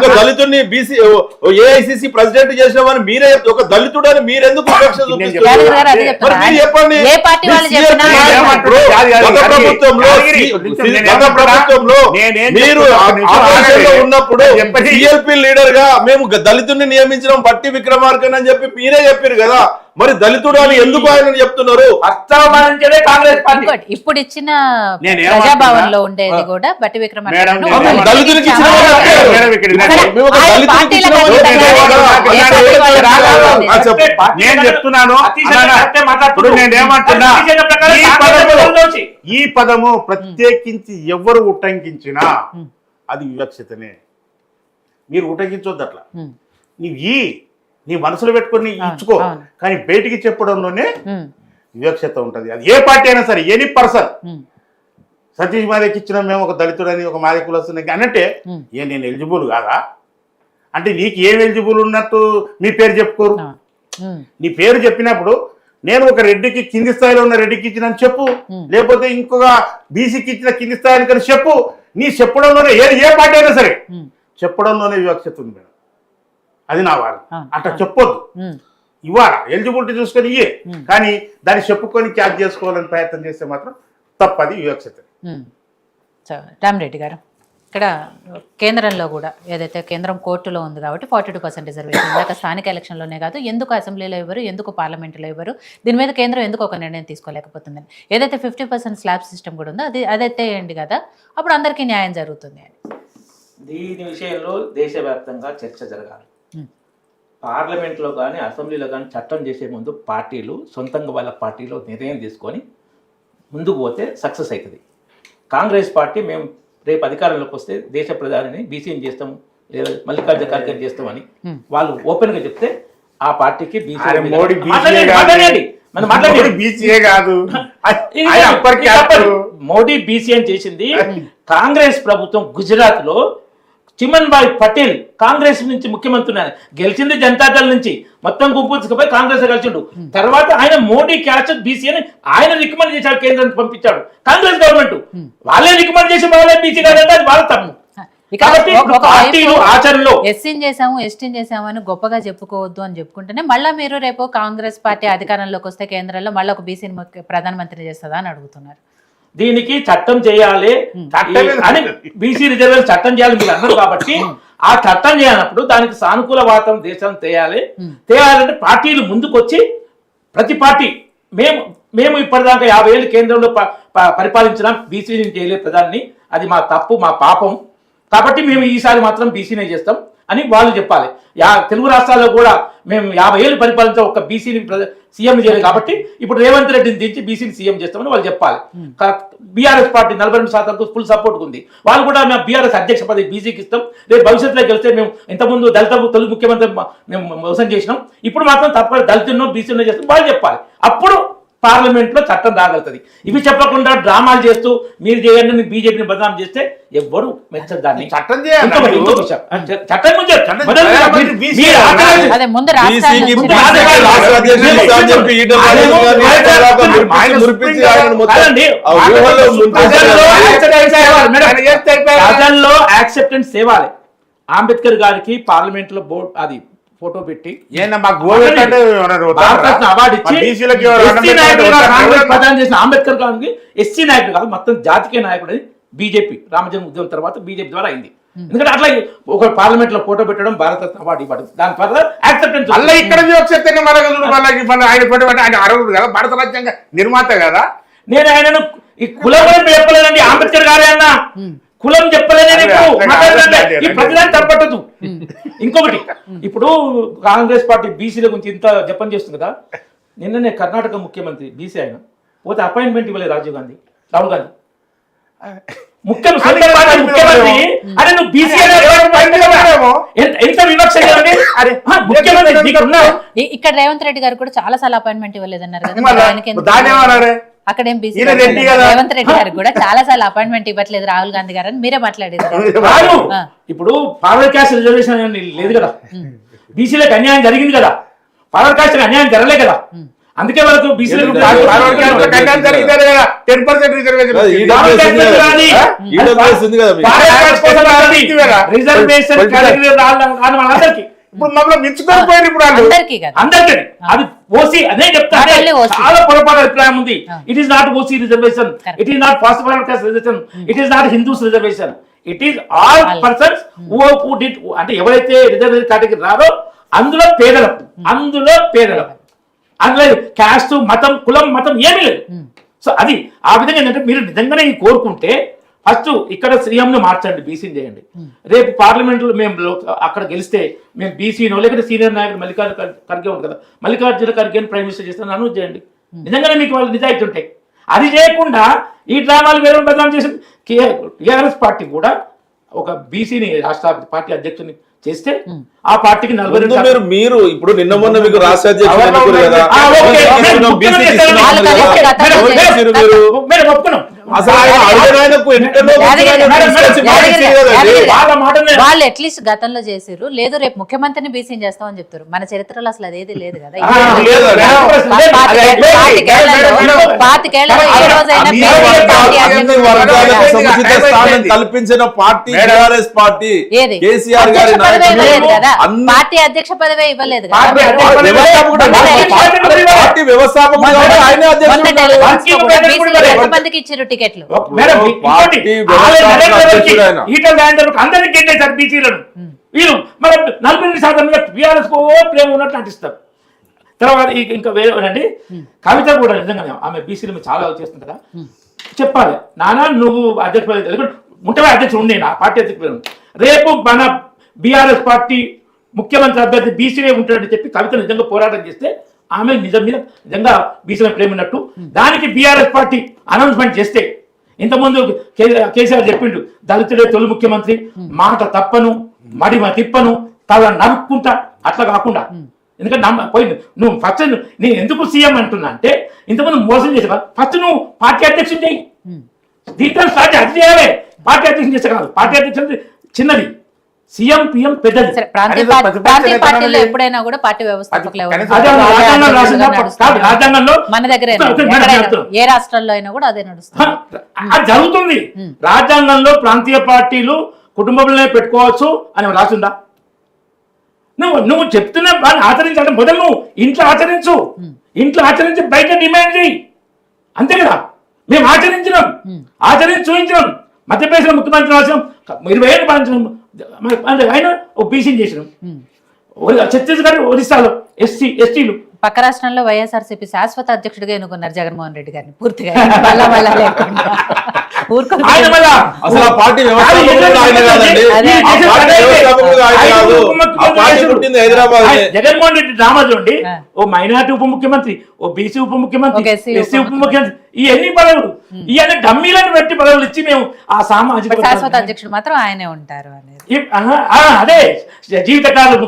ఒక దళితుడిని BC AICC president చేసినామని మీరే ఒక దళితుడు అని మీరెందుకు వివక్ష చూపిస్తున్నారు? మరి మీరు చెప్పండి. గత ప్రభుత్వంలో మీరు ఆలోచనలో ఉన్నప్పుడు సిఎల్పి లీడర్ గా మేము దళితుడిని నియమించడం బట్టి విక్రమార్కన్ అని చెప్పి మీరే చెప్పారు కదా, మరి దళితుడు అని ఎందుకు ఆయన చెప్తున్నారు? కాంగ్రెస్ పార్టీ ఇప్పుడు ఇచ్చిన ప్రజాభవన్ లో ఉండేది కూడా బట్టి విక్రమార్క నేను చెప్తున్నాను. నేనేమంటున్నా, ఈ పదము ప్రత్యేకించి ఎవరు ఉటంకించినా అది వివక్షతనే. మీరు ఉటంకించొద్దు అట్లా. నీ మనసులో పెట్టుకుని ఇచ్చుకో, కానీ బయటికి చెప్పడంలోనే వివక్షత ఉంటది. అది ఏ పార్టీ అయినా సరే, ఎనీ పర్సన్. సతీష్ మాదేకి ఇచ్చిన మేము ఒక దళితుడని ఒక మాదే కులస్తుని అనంటే నేను ఎలిజిబుల్ కాదా అంటే నీకు ఏం ఎలిజిబుల్ ఉన్నట్టు నీ పేరు చెప్పుకోరు. నీ పేరు చెప్పినప్పుడు నేను ఒక రెడ్డికి కింది స్థాయిలో ఉన్న రెడ్డికి ఇచ్చిన చెప్పు, లేకపోతే ఇంకొక బీసీకి ఇచ్చిన కింది స్థాయిని కానీ చెప్పు. నీ చెప్పడంలోనే ఏ పార్టీ అయినా సరే చెప్పడంలోనే వివక్షత ఉంది మేడం. అది నా వాదన. అట్లా చెప్పొద్దు. ఇవాళ ఎలిజిబిలిటీ చూసుకొని ఇయ్యే, కానీ దాన్ని చెప్పుకొని క్యాచ్ చేసుకోవాలని ప్రయత్నం చేస్తే మాత్రం తప్పది, వివక్షత. రామిరెడ్డి గారు, ఇక్కడ కేంద్రంలో కూడా ఏదైతే కేంద్రం కోర్టులో ఉంది కాబట్టి 42% రిజర్వేషన్ ఇందాక స్థానిక ఎలక్షన్లోనే కాదు, ఎందుకు అసెంబ్లీలో ఇవ్వరు, ఎందుకు పార్లమెంట్లో ఇవ్వరు, దీని మీద కేంద్రం ఎందుకు ఒక నిర్ణయం తీసుకోలేకపోతుందని. ఏదైతే 50% స్లాబ్ సిస్టమ్ కూడా ఉందో అదైతే ఏంటి కదా, అప్పుడు అందరికీ న్యాయం జరుగుతుంది అని. దీని విషయంలో దేశవ్యాప్తంగా చర్చ జరగాలి. పార్లమెంట్లో కానీ అసెంబ్లీలో కానీ చట్టం చేసే ముందు పార్టీలు సొంతంగా వాళ్ళ పార్టీలో నిర్ణయం తీసుకొని ముందుకు పోతే సక్సెస్ అవుతుంది. కాంగ్రెస్ పార్టీ మేము రేపు అధికారంలోకి వస్తే దేశ ప్రధానిని బీసీని చేస్తాము లేదా మల్లికార్జున ఖర్గే చేస్తామని వాళ్ళు ఓపెన్ గా చెప్తే ఆ పార్టీకి మోడీ బీసీ అని చేసింది కాంగ్రెస్ ప్రభుత్వం. గుజరాత్ లో చిమన్ భాయ్ పటేల్ కాంగ్రెస్ నుంచి ముఖ్యమంత్రి గెలిచింది జనతాదళ్ నుంచి, మొత్తం గుంపుకుపోయి కాంగ్రెస్ కలిసిండు. తర్వాత ఆయన మోడీ క్యాచ్ బీసీ అని ఆయన రికమెండ్ చేశాడు, కేంద్రానికి పంపించాడు కాంగ్రెస్ గవర్నమెంట్. వాళ్ళే రికమెండ్ చేసి వాళ్ళే బీసీ కాదంటే అది వాళ్ళ తప్పు. ఎస్సీని చేసాము ఎస్టీని చేసాము అని గొప్పగా చెప్పుకోవద్దు అని చెప్పుకుంటేనే మళ్ళీ మీరు రేపు కాంగ్రెస్ పార్టీ అధికారంలోకి వస్తే కేంద్రంలో మళ్ళీ ఒక బీసీని ప్రధానమంత్రి చేస్తుందా అని అడుగుతున్నారు. దీనికి చట్టం చేయాలి అని బీసీ రిజర్వేషన్ చట్టం చేయాలి మీరు అన్నారు కాబట్టి ఆ చట్టం చేయాలన్నప్పుడు దానికి సానుకూల వాతావరణం దేశం తేయాలంటే పార్టీలు ముందుకొచ్చి ప్రతి పార్టీ మేము ఇప్పటిదాకా 50 ఏళ్ళు కేంద్రంలో పరిపాలించిన బీసీని చేయలేదు ప్రధాని, అది మా తప్పు మా పాపం, కాబట్టి మేము ఈసారి మాత్రం బీసీనే చేస్తాం అని వాళ్ళు చెప్పాలి. తెలుగు రాష్ట్రాల్లో కూడా మేము 50 ఏళ్ళు పరిపాలించే ఒక బీసీని సీఎం చేయలేదు కాబట్టి ఇప్పుడు రేవంత్ రెడ్డిని దించి బీసీని సీఎం చేస్తామని వాళ్ళు చెప్పాలి. బీఆర్ఎస్ పార్టీ 42% ఫుల్ సపోర్ట్ ఉంది. వాళ్ళు కూడా మేము బీఆర్ఎస్ అధ్యక్ష పదవి బీసీకి ఇస్తాం, రేపు భవిష్యత్తులో గెలిస్తే మేము ఇంతకుముందు దళిత తొలి ముఖ్యమంత్రి మేము మోసం చేసినాం, ఇప్పుడు మాత్రం తప్పకుండా దళితున్నో బీసీనో చేస్తాం వాళ్ళు చెప్పాలి. అప్పుడు పార్లమెంట్ లో చట్టం రాగలుగుతుంది. ఇవి చెప్పకుండా డ్రామాలు చేస్తూ మీరు చేయండి బీజేపీని బదనాం చేస్తే ఎవ్వరు మెచ్చరు. దాన్ని చట్టం ప్రజల్లో యాక్సెప్టెన్స్ తేవాలి. అంబేద్కర్ గారికి పార్లమెంట్ లో బోర్డు అది ఫోటో పెట్టి అవార్డు ఇచ్చి ప్రదానం చేసిన అంబేద్కర్ గారికి ఎస్సీ నాయకుడు కాదు మొత్తం జాతీయ నాయకుడు బీజేపీ రామజన్మ ఉద్యమం తర్వాత బీజేపీ ద్వారా అయింది. ఎందుకంటే అట్లా ఒక పార్లమెంట్ లో ఫోటో పెట్టడం భారతరత్న అవార్డు ఇవ్వడం దాని ద్వారా యాక్సెప్టెన్స్. అలా ఇక్కడ ఆయన అర్హుడు కదా, భారత రాజ్యాంగ నిర్మాత కదా. నేను ఆయనను ఈ కులం చెప్పలేదండి, అంబేద్కర్ గారే అన్న కులం చెప్పలేదని ఈ ప్రతిదాన్ని తప్పట్టదు. ఇంకొకటి ఇప్పుడు కాంగ్రెస్ పార్టీ బీసీల గురించి ఇంత జపం చేస్తుంది కదా, నిన్ననే కర్ణాటక ముఖ్యమంత్రి బీసీ ఆయన పోతే అపాయింట్మెంట్ ఇవ్వలేదు రాహుల్ గాంధీ ముఖ్యమంత్రి అరే నువ్వు బీసీ ఎంత వివక్ష. ఇక్కడ రేవంత్ రెడ్డి గారు కూడా చాలా సార్లు అపాయింట్మెంట్ ఇవ్వలేదన్నారు కదా, అక్కడ ఏం బీసీ రేవంత్ రెడ్డి గారు కూడా చాలా సార్లు అపాయింట్మెంట్ ఇవ్వట్లేదు రాహుల్ గాంధీ గారు అని మీరే మాట్లాడేది. ఇప్పుడు ఫార్వర్డ్ క్యాస్ట్ రిజర్వేషన్ లేదు కదా, బీసీలకు అన్యాయం జరిగింది కదా, ఫార్వర్డ్ క్యాస్ట్ అన్యాయం జరగలే కదా. అందుకే వాళ్ళకు బీసీ ఫార్వర్డ్ క్యాస్ట్ కన్యాలు జరిగితే కదా 10% రిజర్వేషన్ రిజర్వేషన్ వాళ్ళందరికీ ఇప్పుడు మమ్మల్ని మించుకొని పోయారు ఇప్పుడు వాళ్ళు. అందరికీ కదా. అందరికీ అది ఓసీ అదే చెప్తాను. Only OC. చాలా పొరపాటు అభిప్రాయం ఉంది. It is not OC reservation, it is not fast forward cost reservation, it is not Hindus reservation, it is all persons who did, అంటే ఎవరైతే రిజర్వేషన్ కేటగిరీ రారో అందులో పేదలకు, అందులో క్యాస్ట్ మతం కులం మతం ఏమీ లేదు. సో అది ఆ విధంగా ఏంటంటే మీరు నిజంగానే కోరుకుంటే ఫస్ట్ ఇక్కడ సీఎంను మార్చండి, బీసీని చేయండి. రేపు పార్లమెంట్లో మేము అక్కడ గెలిస్తే మేము బీసీనో లేకపోతే సీనియర్ నాయకుడు మల్లికార్జున ఖర్గే ఉంది కదా, మల్లికార్జున ఖర్గేని ప్రైమ్ మినిస్టర్ చేస్తాను అనౌన్స్ చేయండి. నిజంగానే మీకు వాళ్ళు నిజాయితీ ఉంటాయి. అది చేయకుండా ఈ డ్రామాలు వేరే బదనాం చేసి టీఆర్ఎస్ పార్టీ కూడా ఒక బీసీని రాష్ట్ర పార్టీ అధ్యక్షుని చేస్తే ఆ పార్టీకి 40 మీరు ఇప్పుడు నిన్న మొన్న మీకు రాష్ట్ర అధ్యక్షుడు వాళ్ళు అట్లీస్ట్ గతంలో చేసిరు, లేదు రేపు ముఖ్యమంత్రిని బీసీని చేస్తామని చెప్తారు. మన చరిత్రలో అసలు అదేది లేదు కదా. పాతికేళ్లలో ఏ రోజైనా కల్పించిన పార్టీ టీఆర్ఎస్ పార్టీ, కేసీఆర్ గారి పార్టీ అధ్యక్ష పదవే ఇవ్వలేదు. పార్టీ వ్యవస్థాపకుడు ఎంతమందికి ఇచ్చారు టికెట్లు? అందరికీ బీసీలను వీళ్ళు మన 40% టీఆర్ఎస్ ప్రేమ ఉన్నట్టు నటిస్తారు. తర్వాత ఇంకా వేరేనండి కవిత కూడా నిజంగా ఆమె బీసీలు చాలా చేస్తుంది కదా, చెప్పాలి నానా నువ్వు అధ్యక్షుడు ఉంటే అధ్యక్షుడు ఉండే నా పార్టీ అధ్యక్షుడు, రేపు మన బీఆర్ఎస్ పార్టీ ముఖ్యమంత్రి అభ్యర్థి బీసీనే ఉంటాడని చెప్పి కవిత నిజంగా పోరాటం చేస్తే ఆమె నిజంగా బీసీలో ప్రేమ ఉన్నట్టు దానికి బీఆర్ఎస్ పార్టీ అనౌన్స్మెంట్ చేస్తే, ఇంతకుముందు కేసీఆర్ చెప్పిండు దళితుడే తొలి ముఖ్యమంత్రి, మాట తప్పను మడిమ తిప్పను తల నరుక్కుంటా, అట్లా కాకుండా ఎందుకంటే పోయింది నువ్వు ఫస్ట్ నేను ఎందుకు సీఎం అంటున్నా అంటే ఇంతకుముందు మోసం చేసా, ఫస్ట్ నువ్వు పార్టీ అధ్యక్షుడు చేయి, దీంట్లో స్టార్ట్ అది చేయాలి. పార్టీ అధ్యక్షుడు చేస్తే కాదు, పార్టీ అధ్యక్షుడు చిన్నది, సీఎం పిఎం పెద్దది. పార్టీలో ఎప్పుడైనా కూడా పార్టీ వ్యవస్థాపకులు రాజ్యాంగంలో మన దగ్గర ఏ రాష్ట్రాల్లో అయినా కూడా అదే నడుస్తుంది, అది జరుగుతుంది. రాజ్యాంగంలో ప్రాంతీయ పార్టీలు కుటుంబంలోనే పెట్టుకోవచ్చు అని రాసిందా? నువ్వు చెప్తున్నా ఆచరించాలంటే మొదలు నువ్వు ఇంట్లో ఆచరించి బయట డిమాండ్ చేయి, అంతే కదా. మేము ఆచరించి చూపించినాం. మధ్యప్రదేశ్లో ముఖ్యమంత్రి రాష్ట్రం 20 ఏళ్ళు పాలించినాం, ఆయన బీసీ చేసినాం. ఛత్తీస్గఢ్ ఒరిస్సాలో ఎస్టీలు. పక్క రాష్ట్రంలో వైఎస్ఆర్సీపీ శాశ్వత అధ్యక్షుడిగా ఎన్నుకున్నారు జగన్మోహన్ రెడ్డి గారిని పూర్తిగా. జగన్మోహన్ రెడ్డి డ్రామా చూడండి, ఓ మైనార్టీ ఉప ముఖ్యమంత్రి, ఓ బీసీ ఉప ముఖ్యమంత్రి, ఎస్సీ ఉప ముఖ్యమంత్రి, ఇవన్నీ పదవులు, ఇవన్నీ డమ్మీలను పెట్టి పదవులు ఇచ్చి మేము ఆ సామాజిక శాశ్వత అధ్యక్షుడు మాత్రం ఆయనే ఉంటారు అనేది అదే జీవితకాలం.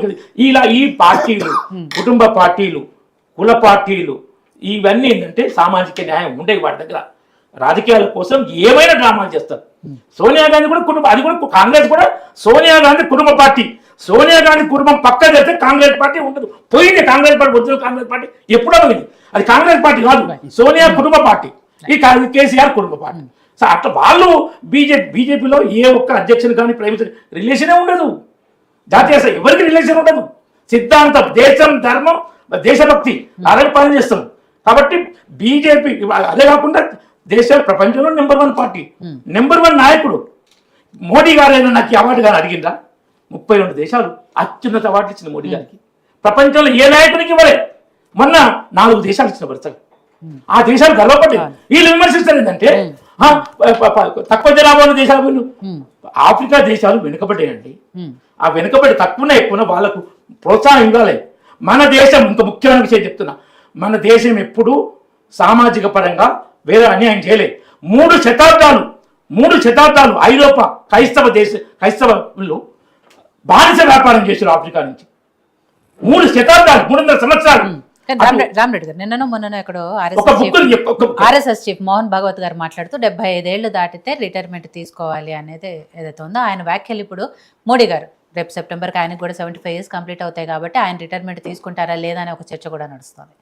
ఇలా ఈ పార్టీలు, కుటుంబ పార్టీలు, కుల పార్టీలు, ఇవన్నీ ఏంటంటే సామాజిక న్యాయం ఉండేవి వాటి దగ్గర. రాజకీయాల కోసం ఏమైనా డ్రామాలు చేస్తారు. సోనియా గాంధీ కూడా కుటుంబం, అది కూడా కాంగ్రెస్ కూడా సోనియా గాంధీ కుటుంబ పార్టీ. సోనియా గాంధీ కుటుంబం పక్క చేస్తే కాంగ్రెస్ పార్టీ ఉండదు. పోయింది Congress party, original Congress party ఎప్పుడో పోయింది. అది కాంగ్రెస్ పార్టీ కాదు, సోనియా కుటుంబ పార్టీ, ఈ కేసీఆర్ కుటుంబ పార్టీ. సో అట్లా వాళ్ళు బీజేపీలో ఏ ఒక్క అధ్యక్షులు కానీ ప్రైమ్ మినిస్టర్ రిలేషనే ఉండదు. జాతీయ ఎవరికి రిలేషన్ ఉండదు. సిద్ధాంతం, దేశం, ధర్మం, దేశభక్తి అలాగే పనిచేస్తాం. కాబట్టి బీజేపీ అదే కాకుండా ప్రపంచంలో నెంబర్ 1 పార్టీ, నెంబర్ 1 నాయకుడు మోడీ గారు. అయినా నాకు అవార్డు గారు అడిగిందా? 32 దేశాలు అత్యున్నత అవార్డు ఇచ్చిన మోడీ గారికి. ప్రపంచంలో ఏ నాయకుడికి ఇవ్వలే. మొన్న 4 దేశాలు ఇచ్చిన వరుసగా. ఆ దేశాలు గర్వపడ్డాయి. వీళ్ళు విమర్శిస్తారు ఏంటంటే తక్కువ జనాభా ఉన్న దేశాలు వీళ్ళు. ఆఫ్రికా దేశాలు వెనుకబడ్డాయండి. ఆ వెనుకబడి తక్కువనే ఎక్కువ వాళ్ళకు ప్రోత్సాహం ఇవ్వాలి. మన దేశం, ఇంకా ముఖ్యమైన విషయం చెప్తున్నా, మన దేశం ఎప్పుడు సామాజిక పరంగా వేరే అన్యాయం చేయలేదు. 3 శతాబ్దాలు ఐరోపా క్రైస్తవులు బానిస వ్యాపారం చేశారు ఆఫ్రికా నుంచి. 3 శతాబ్దాలు, 300 సంవత్సరాలు. రామరెడ్డి గారు నిన్ననో మొన్ననో ఎక్కడో ఆర్ఎస్ఎస్ చీఫ్ మోహన్ భాగవత్ గారు మాట్లాడుతూ 75 ఏళ్లు దాటితే రిటైర్మెంట్ తీసుకోవాలి అనేది ఏదైతే ఉందో ఆయన వ్యాఖ్యలు ఇప్పుడు మోడీ గారు రేపు సెప్టెంబర్కి ఆయనకు కూడా 75 years కంప్లీట్ అవుతాయి కాబట్టి ఆయన రిటైర్మెంట్ తీసుకుంటారా లేదా అనే ఒక చర్చ కూడా నడుస్తుంది.